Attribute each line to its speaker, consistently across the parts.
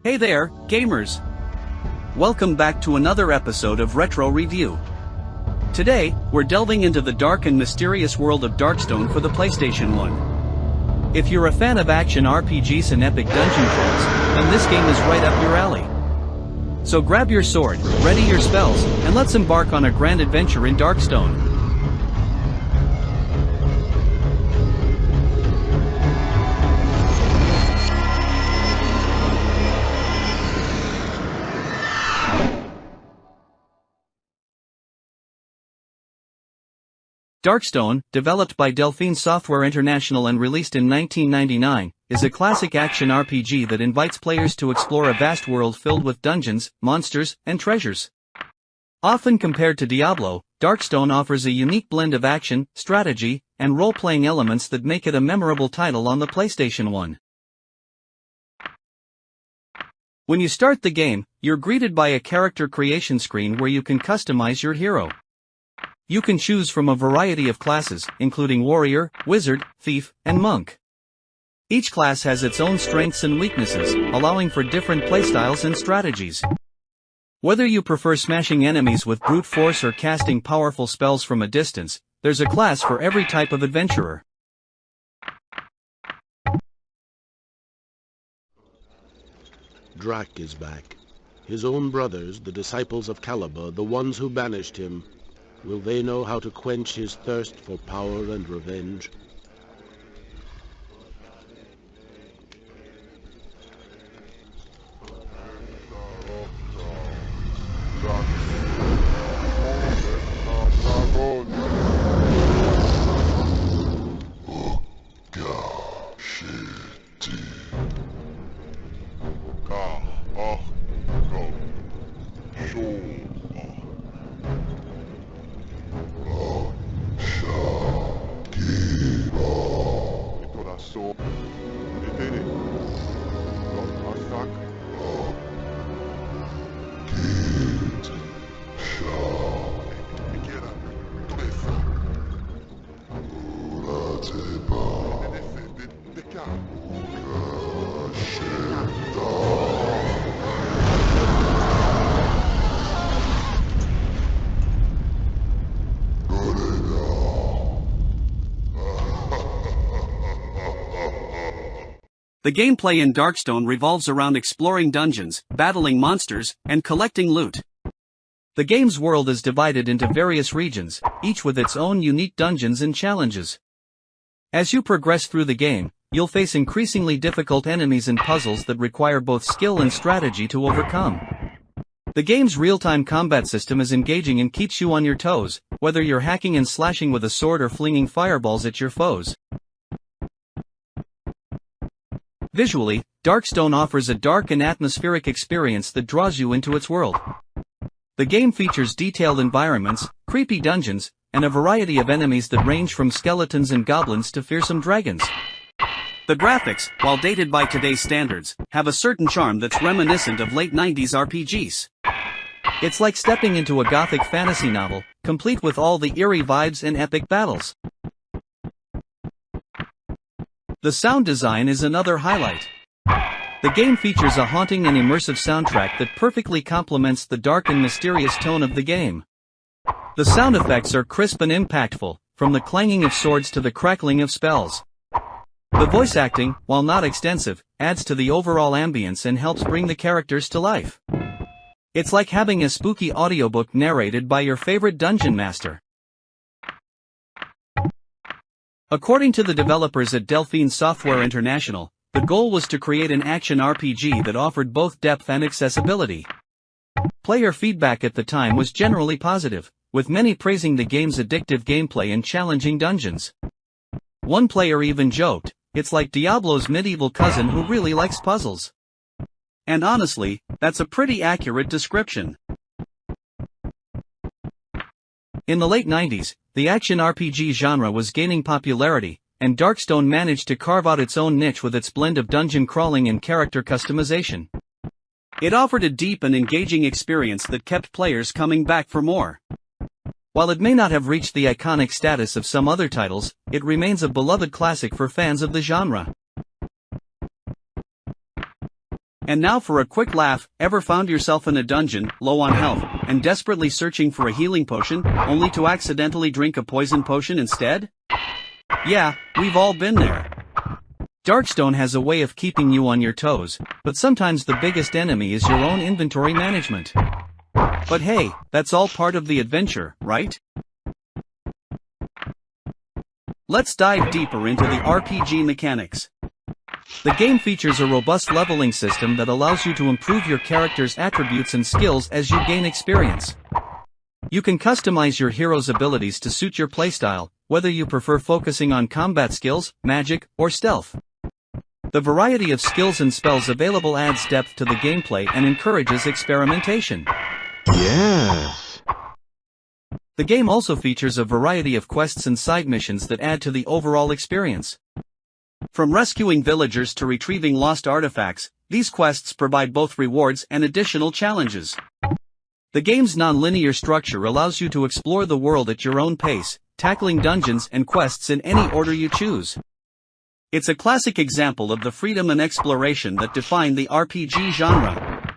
Speaker 1: Hey there, gamers! Welcome back to another episode of Retro Review. Today, we're delving into the dark and mysterious world of Darkstone for the PlayStation 1. If you're a fan of action RPGs and epic dungeon crawls, then this game is right up your alley. So grab your sword, ready your spells, and let's embark on a grand adventure in Darkstone. Darkstone, developed by Delphine Software International and released in 1999, is a classic action RPG that invites players to explore a vast world filled with dungeons, monsters, and treasures. Often compared to Diablo, Darkstone offers a unique blend of action, strategy, and role-playing elements that make it a memorable title on the PlayStation 1. When you start the game, you're greeted by a character creation screen where you can customize your hero. You can choose from a variety of classes, including warrior, wizard, thief, and monk. Each class has its own strengths and weaknesses, allowing for different playstyles and strategies. Whether you prefer smashing enemies with brute force or casting powerful spells from a distance, there's a class for every type of adventurer.
Speaker 2: Draak is back. His own brothers, the disciples of Caliber, the ones who banished him, will they know how to quench his thirst for power and revenge?
Speaker 1: The gameplay in Darkstone revolves around exploring dungeons, battling monsters, and collecting loot. The game's world is divided into various regions, each with its own unique dungeons and challenges. As you progress through the game, you'll face increasingly difficult enemies and puzzles that require both skill and strategy to overcome. The game's real-time combat system is engaging and keeps you on your toes, whether you're hacking and slashing with a sword or flinging fireballs at your foes. Visually, Darkstone offers a dark and atmospheric experience that draws you into its world. The game features detailed environments, creepy dungeons, and a variety of enemies that range from skeletons and goblins to fearsome dragons. The graphics, while dated by today's standards, have a certain charm that's reminiscent of late 90s RPGs. It's like stepping into a gothic fantasy novel, complete with all the eerie vibes and epic battles. The sound design is another highlight. The game features a haunting and immersive soundtrack that perfectly complements the dark and mysterious tone of the game. The sound effects are crisp and impactful, from the clanging of swords to the crackling of spells. The voice acting, while not extensive, adds to the overall ambience and helps bring the characters to life. It's like having a spooky audiobook narrated by your favorite dungeon master. According to the developers at Delphine Software International, the goal was to create an action RPG that offered both depth and accessibility. Player feedback at the time was generally positive, with many praising the game's addictive gameplay and challenging dungeons. One player even joked, "It's like Diablo's medieval cousin who really likes puzzles." And honestly, that's a pretty accurate description. In the late 90s, the action RPG genre was gaining popularity, and Darkstone managed to carve out its own niche with its blend of dungeon crawling and character customization. It offered a deep and engaging experience that kept players coming back for more. While it may not have reached the iconic status of some other titles, it remains a beloved classic for fans of the genre. And now for a quick laugh, ever found yourself in a dungeon, low on health, and desperately searching for a healing potion, only to accidentally drink a poison potion instead? Yeah, we've all been there. Darkstone has a way of keeping you on your toes, but sometimes the biggest enemy is your own inventory management. But hey, that's all part of the adventure, right? Let's dive deeper into the RPG mechanics. The game features a robust leveling system that allows you to improve your character's attributes and skills as you gain experience. You can customize your hero's abilities to suit your playstyle, whether you prefer focusing on combat skills, magic, or stealth. The variety of skills and spells available adds depth to the gameplay and encourages experimentation.
Speaker 2: Yes.
Speaker 1: The game also features a variety of quests and side missions that add to the overall experience. From rescuing villagers to retrieving lost artifacts, these quests provide both rewards and additional challenges. The game's non-linear structure allows you to explore the world at your own pace, tackling dungeons and quests in any order you choose. It's a classic example of the freedom and exploration that define the RPG genre.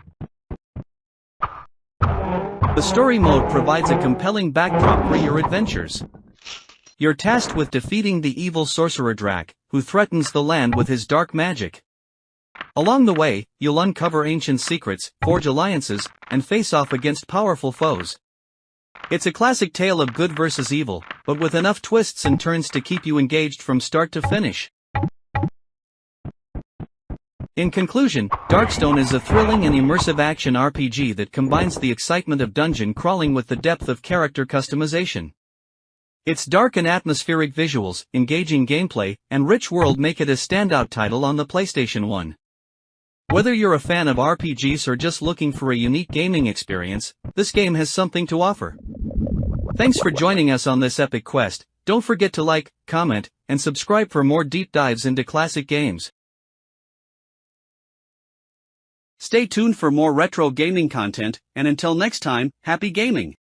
Speaker 1: The story mode provides a compelling backdrop for your adventures. You're tasked with defeating the evil sorcerer Draak, who threatens the land with his dark magic. Along the way, you'll uncover ancient secrets, forge alliances, and face off against powerful foes. It's a classic tale of good versus evil, but with enough twists and turns to keep you engaged from start to finish. In conclusion, Darkstone is a thrilling and immersive action RPG that combines the excitement of dungeon crawling with the depth of character customization. Its dark and atmospheric visuals, engaging gameplay, and rich world make it a standout title on the PlayStation 1. Whether you're a fan of RPGs or just looking for a unique gaming experience, this game has something to offer. Thanks for joining us on this epic quest. Don't forget to like, comment, and subscribe for more deep dives into classic games. Stay tuned for more retro gaming content, and until next time, happy gaming!